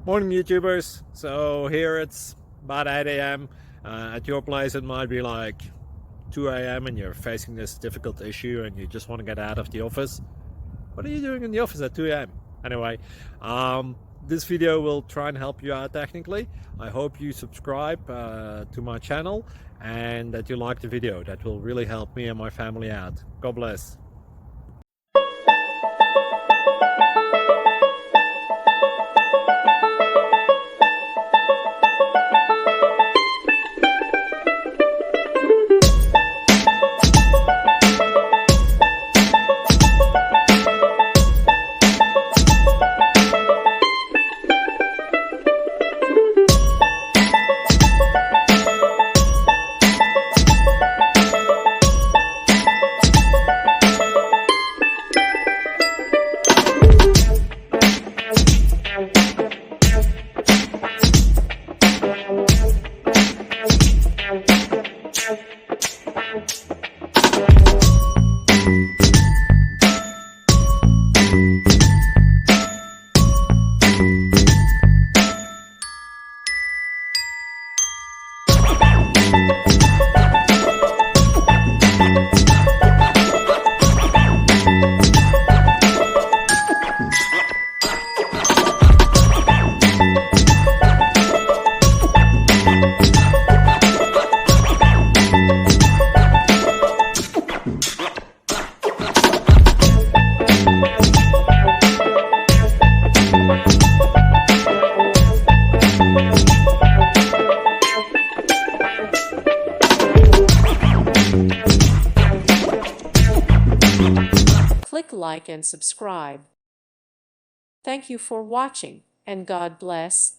Morning YouTubers. So here it's about 8 a.m. At your place it might be like 2 a.m. and you're facing this difficult issue and you just want to get out of the office. What are you doing in the office at 2 a.m.? Anyway, this video will try and help you out technically. I hope you subscribe to my channel and that you like the video. That will really help me and my family out. God bless. Click like and subscribe. Thank you for watching, and God bless.